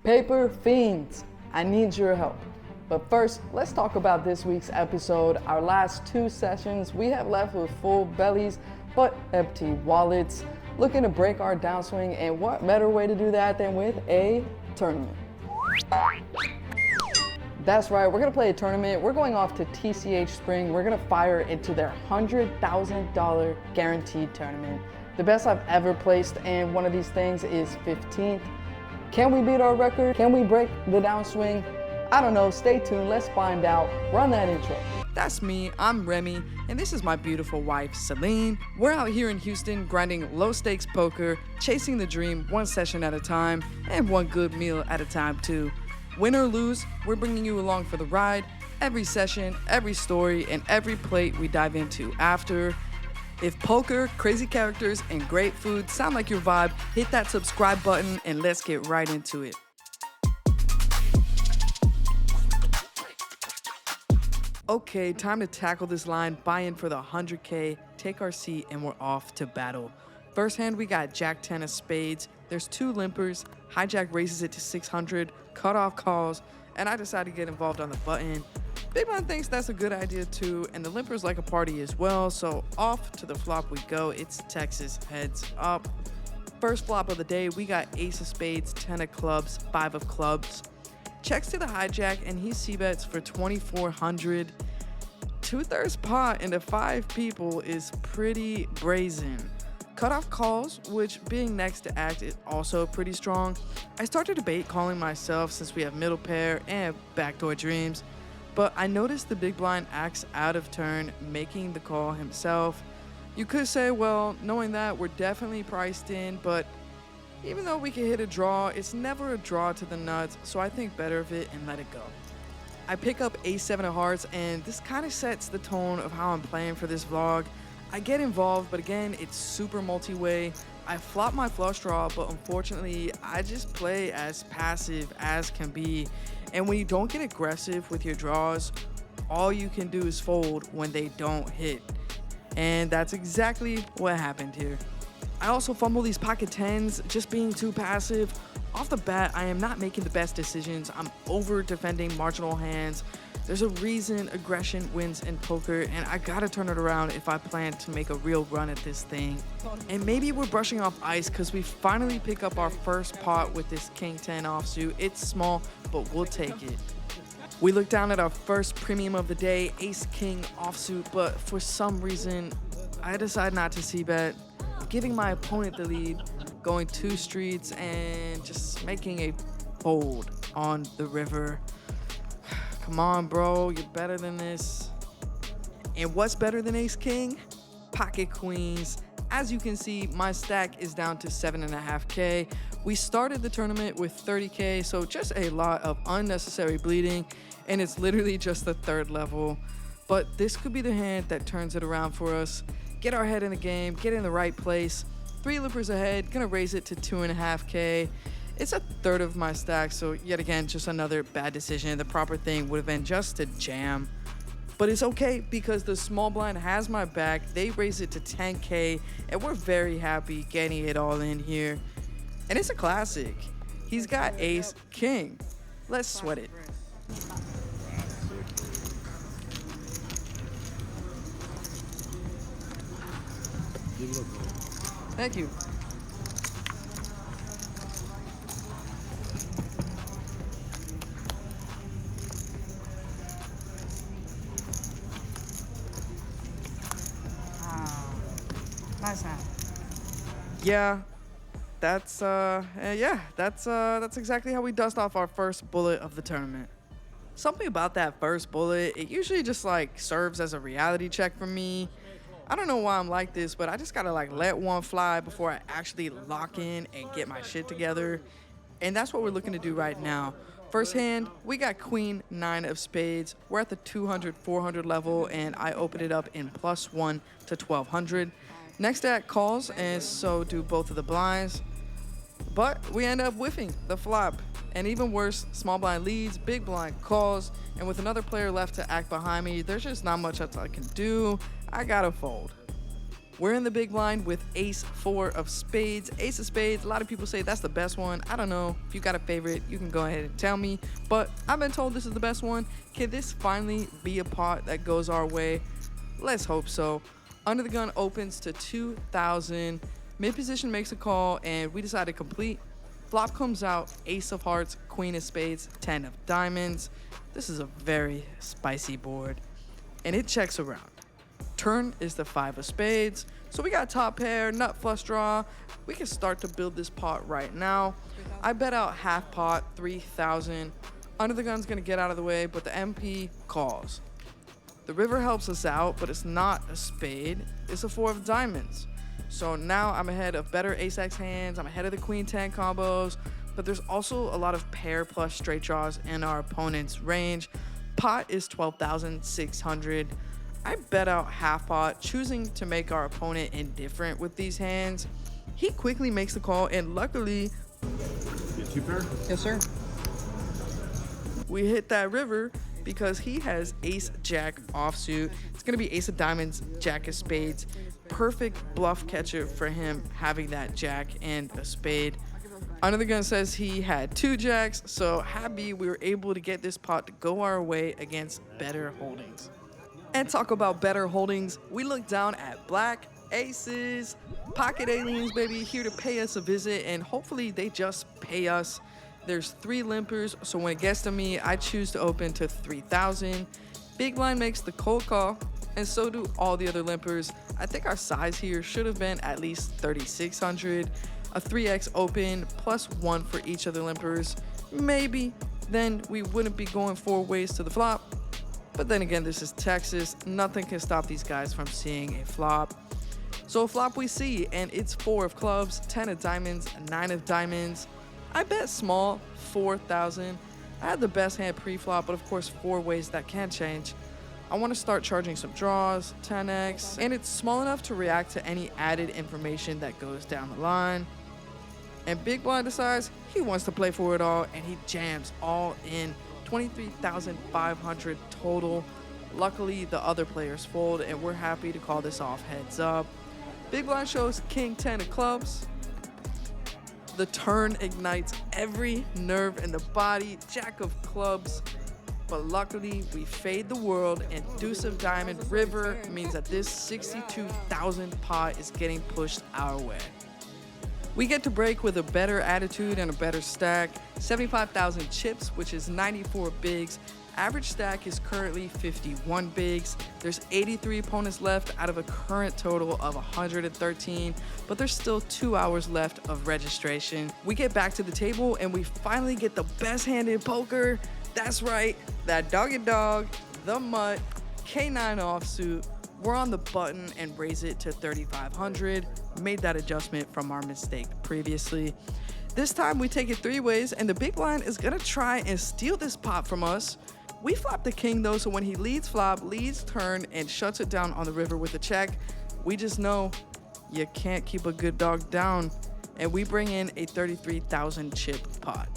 Paper fiends, I need your help. But first, let's talk about this week's episode. Our last 2 sessions, we have left with full bellies, but empty wallets, looking to break our downswing, and what better way to do that than with a tournament? That's right, we're gonna play a tournament. We're going off to TCH Spring. We're gonna fire into their $100,000 guaranteed tournament. The best I've ever placed in one of these things is 15th. Can we beat our record? Can we break the downswing? I don't know, stay tuned, let's find out. Run that intro. That's me, I'm Remy, and this is my beautiful wife, Sileyne. We're out here in Houston grinding low stakes poker, chasing the dream one session at a time, and one good meal at a time too. Win or lose, we're bringing you along for the ride. Every session, every story, and every plate we dive into after. If poker, crazy characters, and great food sound like your vibe, hit that subscribe button and let's get right into it. Okay, time to tackle this line, buy in for the 100K, take our seat, and we're off to battle. First hand, we got Jack 10 of spades. There's 2 limpers, hijack raises it to 600, cutoff calls, and I decide to get involved on the button. Big Blind thinks that's a good idea too, and the limpers like a party as well, so off to the flop we go. It's Texas heads up. First flop of the day, we got ace of spades, 10 of clubs, 5 of clubs. Checks to the hijack, and he c-bets for 2,400. 2/3 pot into 5 people is pretty brazen. Cutoff calls, which being next to act is also pretty strong. I start to debate calling myself since we have middle pair and backdoor dreams, but I noticed the big blind acts out of turn, making the call himself. You could say, well, knowing that, we're definitely priced in, but even though we can hit a draw, it's never a draw to the nuts, so I think better of it and let it go. I pick up ace-7 of hearts, and this kind of sets the tone of how I'm playing for this vlog. I get involved, but again, it's super multi-way. I flop my flush draw, but unfortunately, I just play as passive as can be. And when you don't get aggressive with your draws, all you can do is fold when they don't hit. And that's exactly what happened here. I also fumble these pocket 10s, just being too passive. Off the bat, I am not making the best decisions. I'm over defending marginal hands. There's a reason aggression wins in poker, and I gotta turn it around if I plan to make a real run at this thing. And maybe we're brushing off ice because we finally pick up our first pot with this King 10 offsuit. It's small, but we'll take it. We look down at our first premium of the day, Ace King offsuit, but for some reason, I decide not to c-bet, giving my opponent the lead, going 2 streets, and just making a fold on the river. Come on, bro, you're better than this. And what's better than Ace King? Pocket queens. As you can see, my stack is down to 7.5K. We started the tournament with 30K, so just a lot of unnecessary bleeding, and it's literally just the 3rd level. But this could be the hand that turns it around for us. Get our head in the game, get in the right place. 3 limpers ahead, gonna raise it to 2.5K. It's a 1/3 of my stack, so yet again, just another bad decision. The proper thing would have been just to jam. But it's okay because the small blind has my back. They raise it to 10K, and we're very happy getting it all in here. And it's a classic. He's got Ace King. Let's sweat it. Thank you. Nice hand. Yeah, that's exactly how we dust off our first bullet of the tournament. Something about that first bullet, it usually just like serves as a reality check for me. I don't know why I'm like this, but I just gotta like let one fly before I actually lock in and get my shit together. And that's what we're looking to do right now. First hand, we got Queen 9 of spades. We're at the 200-400 level, and I open it up in +1 to 1,200. Next act calls, and so do both of the blinds. But we end up whiffing the flop. And even worse, small blind leads, big blind calls, and with another player left to act behind me, there's just not much else I can do. I gotta fold. We're in the big blind with ace 4 of spades. Ace of spades, a lot of people say that's the best one. I don't know. If you got a favorite, you can go ahead and tell me. But I've been told this is the best one. Can this finally be a pot that goes our way? Let's hope so. Under the gun opens to 2,000. Mid position makes a call, and we decide to complete. Flop comes out, ace of hearts, queen of spades, 10 of diamonds. This is a very spicy board, and it checks around. Turn is the 5 of spades. So we got top pair, nut flush draw. We can start to build this pot right now. I bet out half pot, 3,000. Under the gun's gonna get out of the way, but the MP calls. The river helps us out, but it's not a spade. It's a 4 of diamonds. So now I'm ahead of better ace-x hands. I'm ahead of the queen-10 combos, but there's also a lot of pair plus straight draws in our opponent's range. Pot is 12,600. I bet out half pot, choosing to make our opponent indifferent with these hands. He quickly makes the call, and luckily, Two pair? Yes, sir. we hit that river because he has ace jack offsuit. It's gonna be ace of diamonds, jack of spades. Perfect bluff catcher for him having that jack and a spade. Under the gun says he had 2 jacks, so happy we were able to get this pot to go our way against better holdings. And talk about better holdings, we look down at black aces, pocket aliens, baby, here to pay us a visit, and hopefully they just pay us. There's 3 limpers, so when it gets to me, I choose to open to 3,000. Big blind makes the cold call, and so do all the other limpers. I think our size here should have been at least 3,600. A 3x open plus 1 for each of the limpers. Maybe then we wouldn't be going 4 ways to the flop. But then again, this is Texas. Nothing can stop these guys from seeing a flop. So a flop we see, and it's 4 of clubs, 10 of diamonds, 9 of diamonds. I bet small, 4,000. I had the best hand pre-flop, but of course 4 ways that can change. I want to start charging some draws, 10x, and it's small enough to react to any added information that goes down the line. And Big Blind decides he wants to play for it all, and he jams all in. 23,500 total. Luckily, the other players fold, and we're happy to call this off heads up. Big Blind shows king 10 of clubs. The turn ignites every nerve in the body. Jack of clubs. But luckily, we fade the world, and deuce of diamond river means that this 62,000 pot is getting pushed our way. We get to break with a better attitude and a better stack. 75,000 chips, which is 94 bigs. Average stack is currently 51 bigs. There's 83 opponents left out of a current total of 113, but there's still 2 hours left of registration. We get back to the table and we finally get the best hand in poker. That's right, that doggy dog, the mutt, K9 offsuit. We're on the button and raise it to 3,500. Made that adjustment from our mistake previously. This time we take it 3 ways, and the big blind is gonna try and steal this pot from us. We flop the king though, so when he leads flop, leads turn, and shuts it down on the river with a check, we just know you can't keep a good dog down, and we bring in a 33,000 chip pot.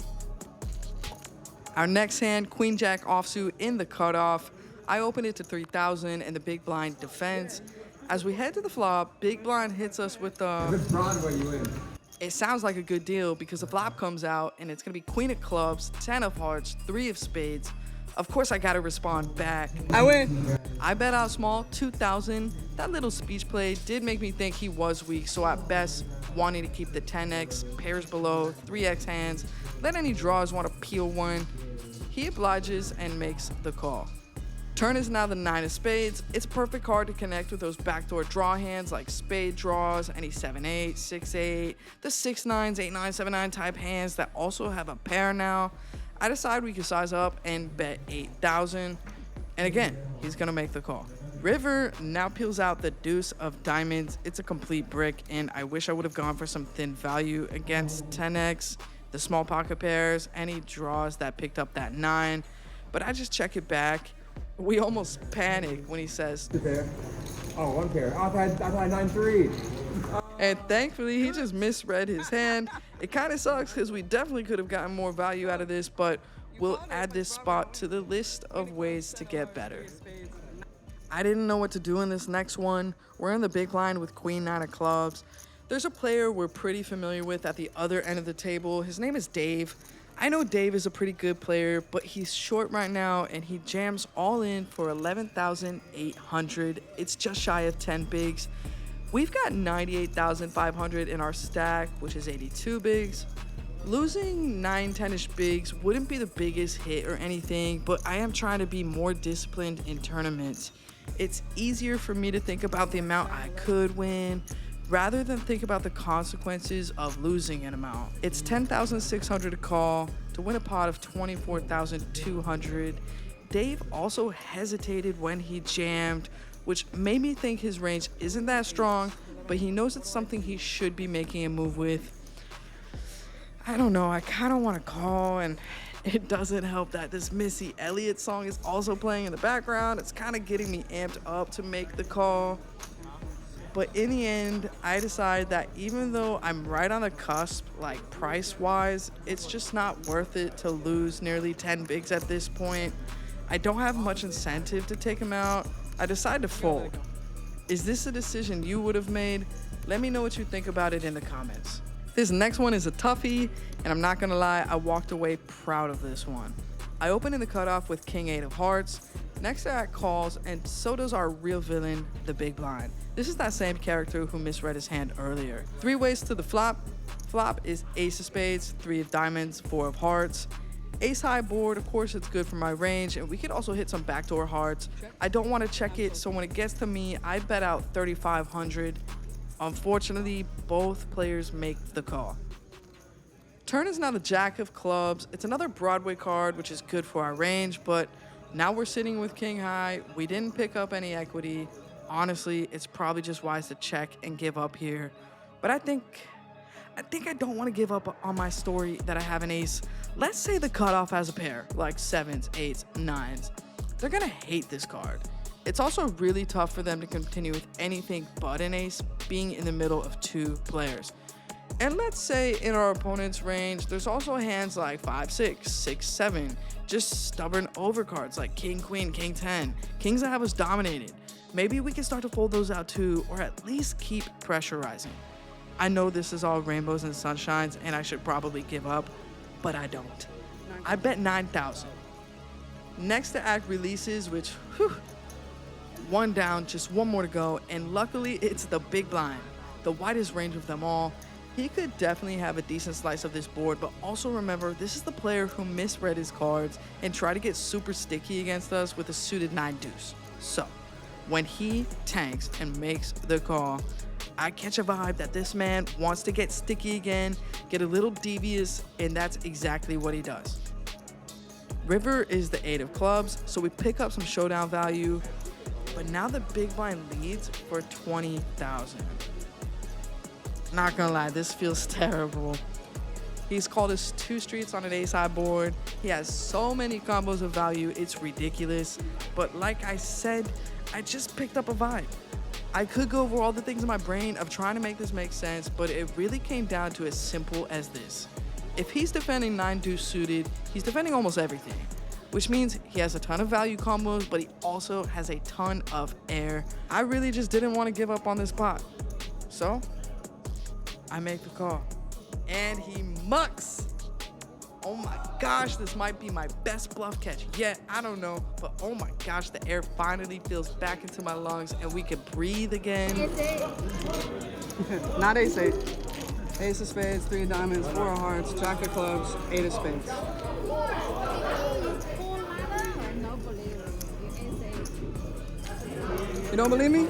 Our next hand, queen jack offsuit in the cutoff. I open it to 3,000 and the big blind defends. As we head to the flop, big blind hits us with the... It sounds like a good deal because the flop comes out and it's gonna be queen of clubs, 10 of hearts, 3 of spades. Of course I gotta respond back. I win. I bet out small, 2,000. That little speech play did make me think he was weak, so at best, wanting to keep the 10x, pairs below, 3x hands, let any draws want to peel one. He obliges and makes the call. Turn is now the 9 of spades. It's a perfect card to connect with those backdoor draw hands like spade draws, any 7-8, 6-8, the 6-9s, 8-9, 7-9 type hands that also have a pair now. I decide we can size up and bet 8,000. And again, he's gonna make the call. River now peels out the deuce of diamonds. It's a complete brick, and I wish I would have gone for some thin value against 10x, the small pocket pairs, any draws that picked up that 9. But I just check it back. We almost panic when he says, Two pair. Oh, 1 pair. Oh, I've had 9-3. and thankfully he just misread his hand. It kind of sucks because we definitely could have gotten more value out of this, but we'll add this spot to the list of ways to get better. I didn't know what to do in this next one. We're in the big blind with Queen 9 of clubs. There's a player we're pretty familiar with at the other end of the table. His name is Dave. I know Dave is a pretty good player, but he's short right now and he jams all in for 11,800. It's just shy of 10 bigs. We've got 98,500 in our stack, which is 82 bigs. Losing 9-10-ish bigs wouldn't be the biggest hit or anything, but I am trying to be more disciplined in tournaments. It's easier for me to think about the amount I could win rather than think about the consequences of losing an amount. It's 10,600 to call to win a pot of 24,200. Dave also hesitated when he jammed, which made me think his range isn't that strong, but he knows it's something he should be making a move with. I don't know, I kind of want to call, and it doesn't help that this Missy Elliott song is also playing in the background. It's kind of getting me amped up to make the call. But in the end, I decide that even though I'm right on the cusp, like price-wise, it's just not worth it to lose nearly 10 bigs at this point. I don't have much incentive to take him out. I decide to fold. Is this a decision you would have made? Let me know what you think about it in the comments. This next one is a toughie, and I'm not gonna lie, I walked away proud of this one. I open in the cutoff with King 8 of hearts. Next to that calls, and so does our real villain, the big blind. This is that same character who misread his hand earlier. 3 ways to the flop. Flop is ace of spades, 3 of diamonds, 4 of hearts. Ace high board, of course it's good for my range, and we could also hit some backdoor hearts. I don't want to check it, so when it gets to me, I bet out 3,500. Unfortunately, both players make the call. Turn is now the Jack of clubs. It's another Broadway card, which is good for our range, but now we're sitting with King high. We didn't pick up any equity. Honestly, it's probably just wise to check and give up here. But I think I don't want to give up on my story that I have an ace. Let's say the cutoff has a pair, like 7s, 8s, 9s. They're gonna hate this card. It's also really tough for them to continue with anything but an ace, being in the middle of 2 players. And let's say in our opponent's range, there's also hands like 5, 6, 6, 7, just stubborn overcards like King, Queen, King 10, kings that have us dominated. Maybe we can start to fold those out too, or at least keep pressurizing. I know this is all rainbows and sunshines, and I should probably give up, but I don't. I bet 9,000. Next to act releases, which, whew, 1 down, just 1 more to go, and luckily it's the big blind, the widest range of them all. He could definitely have a decent slice of this board, but also remember, this is the player who misread his cards and tried to get super sticky against us with a suited 9 deuce. So, when he tanks and makes the call, I catch a vibe that this man wants to get sticky again, get a little devious, and that's exactly what he does. River is the 8 of clubs, so we pick up some showdown value, but now the big blind leads for 20,000. Not gonna lie, this feels terrible. He's called us 2 streets on an ace high board. He has so many combos of value, it's ridiculous. But like I said, I just picked up a vibe. I could go over all the things in my brain of trying to make this make sense, but it really came down to as simple as this. If he's defending 9 deuce suited, he's defending almost everything, which means he has a ton of value combos, but he also has a ton of air. I really just didn't want to give up on this pot. So, I make the call. And he mucks. Oh my gosh, this might be my best bluff catch yet. I don't know, but oh my gosh, the air finally feels back into my lungs and we can breathe again. Not ace 8. Ace of spades, 3 of diamonds, 4 of hearts, Jack of clubs, 8 of spades. You don't believe me?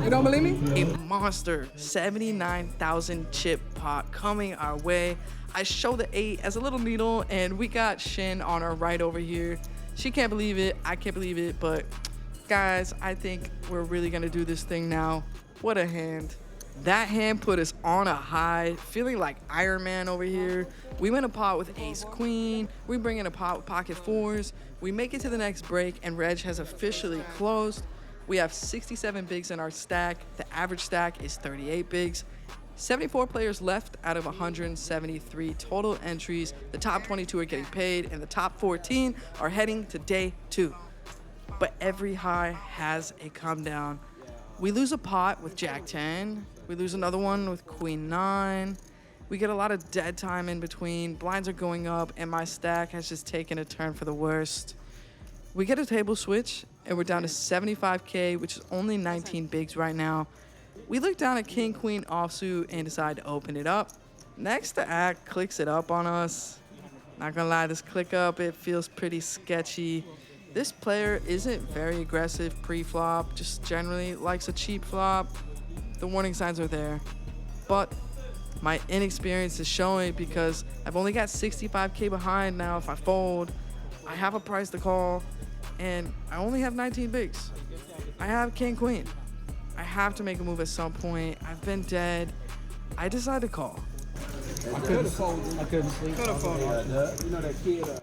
You don't believe me? A monster 79,000 chip pot coming our way. I show the 8 as a little needle, and we got Shin on our right over here. She can't believe it. I can't believe it, but guys, I think we're really gonna do this thing now. What a hand. That hand put us on a high, feeling like Iron Man over here. We win a pot with ace queen. We bring in a pot with pocket 4s. We make it to the next break, and Reg has officially closed. We have 67 bigs in our stack. The average stack is 38 bigs. 74 players left out of 173 total entries. The top 22 are getting paid, and the top 14 are heading to day 2. but every high has a come down. We lose a pot with Jack 10. We lose another one with Queen 9. We get a lot of dead time in between. Blinds are going up, and my stack has just taken a turn for the worst. We get a table switch, and we're down to 75K, which is only 19 bigs right now. We look down at King Queen offsuit and decide to open it up. Next, the act clicks it up on us. Not gonna lie, this click up, it feels pretty sketchy. This player isn't very aggressive pre-flop, just generally likes a cheap flop. The warning signs are there, but my inexperience is showing because I've only got 65K behind now. If I fold, I have a price to call, and I only have 19 bigs. I have King Queen. I have to make a move at some point. I've been dead. I decide to call. I couldn't sleep. Could have folded.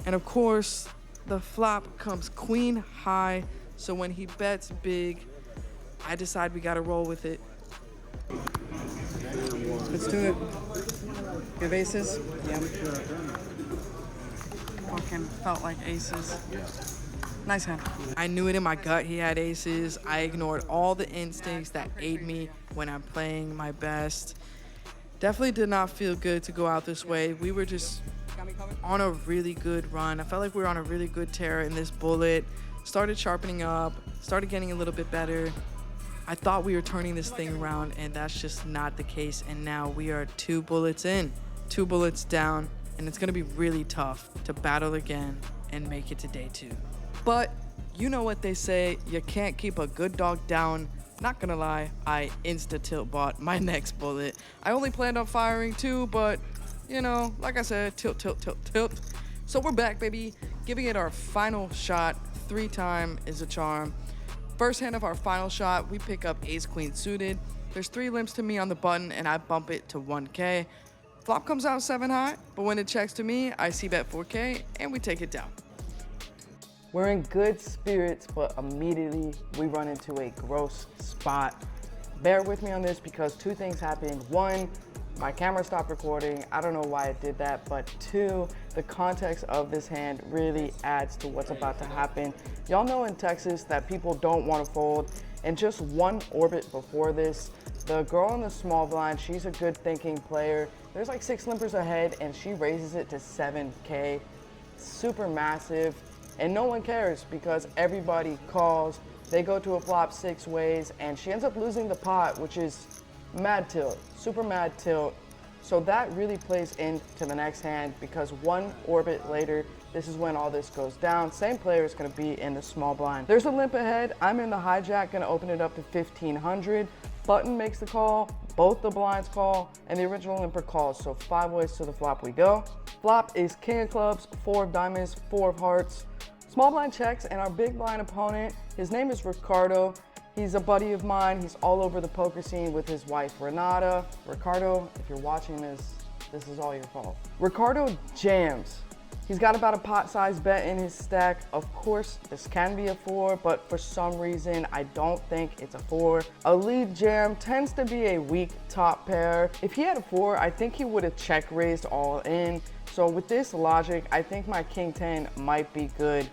And of course, the flop comes queen high, so when he bets big, I decide we gotta roll with it. Let's do it. You have aces? Yeah. Fucking felt like aces. Nice hand. I knew it in my gut he had aces. I ignored all the instincts that aid me when I'm playing my best. Definitely did not feel good to go out this way. We were just on a really good run. I felt like we were on a really good tear in this bullet. Started sharpening up, started getting a little bit better. I thought we were turning this thing around, and that's just not the case. And now we are 2 bullets in, 2 bullets down, and it's gonna be really tough to battle again and make it to day 2. But you know what they say, you can't keep a good dog down. Not gonna lie, I insta-tilt bought my next bullet. I only planned on firing 2, but you know, like I said, tilt, tilt, tilt, tilt. So we're back, baby, giving it our final shot. 3-time is a charm. First hand of our final shot, we pick up ace queen suited. There's 3 limps to me on the button, and I bump it to 1K. Flop comes out 7 high, but when it checks to me, I see bet 4K, and we take it down. We're in good spirits, but immediately we run into a gross spot. Bear with me on this because 2 things happened. 1, my camera stopped recording. I don't know why it did that, but 2, the context of this hand really adds to what's about to happen. Y'all know in Texas that people don't want to fold, and just 1 orbit before this, the girl in the small blind, she's a good thinking player. There's like 6 limpers ahead, and she raises it to 7K. Super massive. And no one cares because everybody calls. They go to a flop 6 ways, and she ends up losing the pot, which is mad tilt, super mad tilt. So that really plays into the next hand because 1 orbit later, this is when all this goes down. Same player is gonna be in the small blind. There's a limp ahead. I'm in the hijack, gonna open it up to 1500. Button makes the call, both the blinds call, and the original limper calls. So 5 ways to the flop we go. Flop is king of clubs, 4 of diamonds, 4 of hearts. Small blind checks, and our big blind opponent, his name is Ricardo. He's a buddy of mine. He's all over the poker scene with his wife, Renata. Ricardo, if you're watching this, this is all your fault. Ricardo jams. He's got about a pot-sized bet in his stack. Of course, this can be a 4, but for some reason, I don't think it's a 4. A lead jam tends to be a weak top pair. If he had a 4, I think he would have check raised all in. So with this logic, I think my king 10 might be good.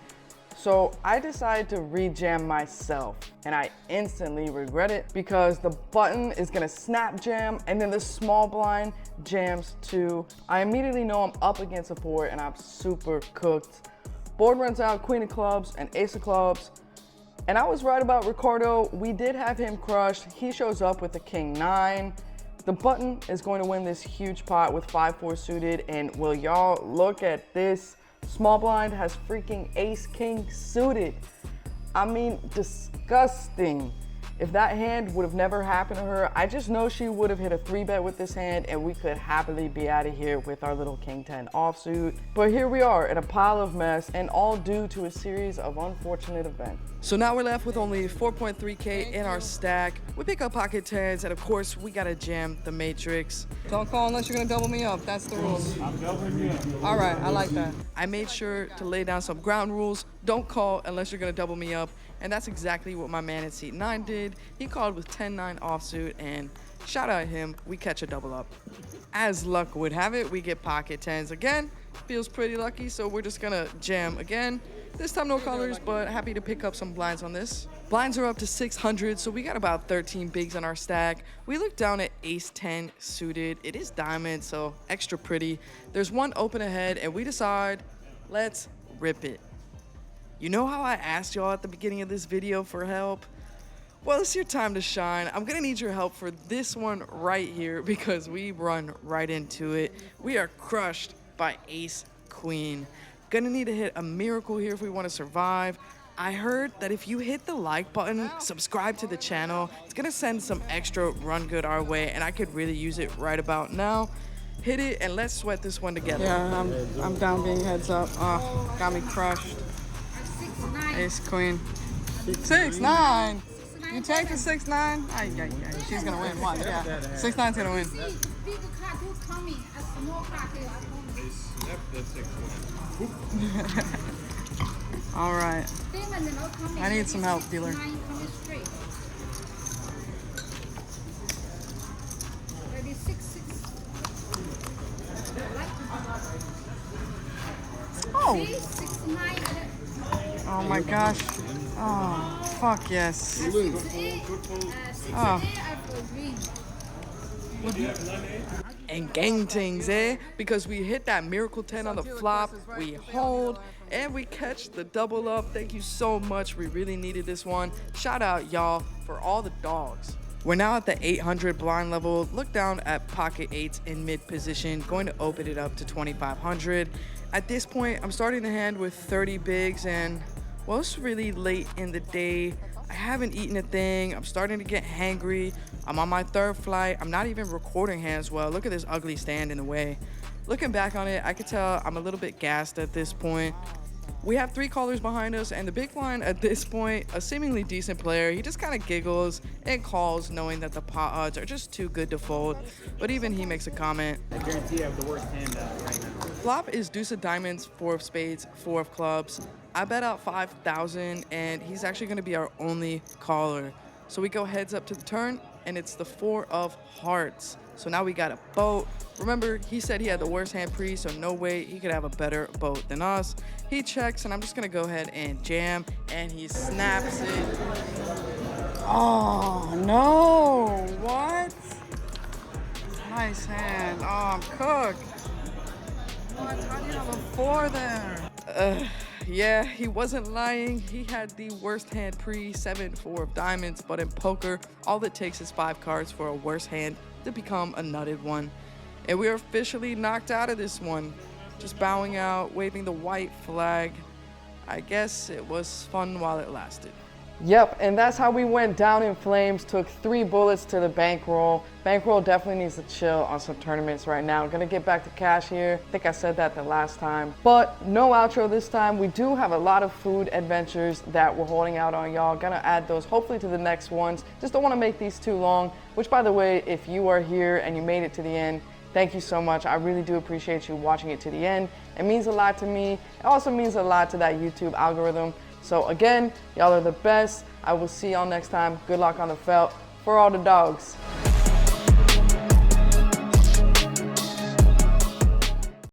So I decided to re-jam myself, and I instantly regret it because the button is gonna snap jam, and then the small blind jams too. I immediately know I'm up against a 4, and I'm super cooked. Board runs out queen of clubs and ace of clubs, and I was right about Ricardo. We did have him crushed. He shows up with the king 9. The button is going to win this huge pot with 5-4 suited, and will y'all look at this? Small blind has freaking ace king suited. I mean, disgusting. If that hand would have never happened to her, I just know she would have hit a 3-bet with this hand, and we could happily be out of here with our little king 10 offsuit. But here we are in a pile of mess, and all due to a series of unfortunate events. So now we're left with only 4.3K in our stack. We pick up pocket 10s, and of course, we gotta jam the matrix. Don't call unless you're gonna double me up. That's the rules. I'm doubling you up. All right, I like that. I made sure to lay down some ground rules. Don't call unless you're gonna double me up. And that's exactly what my man at seat 9 did. He called with 10-9 offsuit, and shout out him, we catch a double up. As luck would have it, we get pocket 10s again. Feels pretty lucky, so we're just gonna jam again. This time no colors, but happy to pick up some blinds on this. Blinds are up to 600, so we got about 13 bigs on our stack. We look down at ace 10 suited. It is diamond, so extra pretty. There's one open ahead, and we decide, let's rip it. You know how I asked y'all at the beginning of this video for help? Well, it's your time to shine. I'm gonna need your help for this one right here because we run right into it. We are crushed by ace queen. Gonna need to hit a miracle here if we want to survive. I heard that if you hit the like button, subscribe to the channel, it's gonna send some extra run good our way, and I could really use it right about now. Hit it and let's sweat this one together. Yeah, I'm down being heads up. Oh, got me crushed. Ace queen. 6-9. You take the 6-9. Ay, she's gonna win. Watch, yeah. 6-9's gonna win. Big card do coming, a small card here at home. All right. I need some help, dealer. Oh. Oh my gosh. Oh, fuck yes. Oh. And gang things, eh? Because we hit that miracle 10 on the flop, we hold, and we catch the double up. Thank you so much. We really needed this one. Shout out, y'all, for all the dogs. We're now at the 800 blind level. Look down at pocket eights in mid position, going to open it up to 2,500. At this point, I'm starting the hand with 30 bigs, and well, it's really late in the day. I haven't eaten a thing. I'm starting to get hangry. I'm on my third flight. I'm not even recording hands well. Look at this ugly stand in the way. Looking back on it, I could tell I'm a little bit gassed at this point. We have 3 callers behind us, and the big blind at this point, a seemingly decent player, he just kind of giggles and calls knowing that the pot odds are just too good to fold. But even he makes a comment. I guarantee I have the worst hand right now. Flop is deuce of diamonds, 4 of spades, 4 of clubs. I bet out 5,000, and he's actually going to be our only caller. So we go heads up to the turn, and it's the 4 of hearts. So now we got a boat. Remember, he said he had the worst hand pre, so no way he could have a better boat than us. He checks, and I'm just gonna go ahead and jam, and he snaps it. Oh, no. What? Nice hand. Oh, I'm cooked. What? How do you have a 4 there? Yeah, he wasn't lying. He had the worst hand pre, 7-4 of diamonds, but in poker, all it takes is 5 cards for a worse hand to become a nutted one. And we are officially knocked out of this one. Just bowing out, waving the white flag. I guess it was fun while it lasted. Yep, and that's how we went down in flames, took 3 bullets to the bankroll. Bankroll definitely needs to chill on some tournaments right now. Gonna get back to cash here. I think I said that the last time. But no outro this time. We do have a lot of food adventures that we're holding out on y'all. Gonna add those hopefully to the next ones. Just don't wanna make these too long, which by the way, if you are here and you made it to the end, thank you so much. I really do appreciate you watching it to the end. It means a lot to me. It also means a lot to that YouTube algorithm. So again, y'all are the best. I will see y'all next time. Good luck on the felt for all the dogs.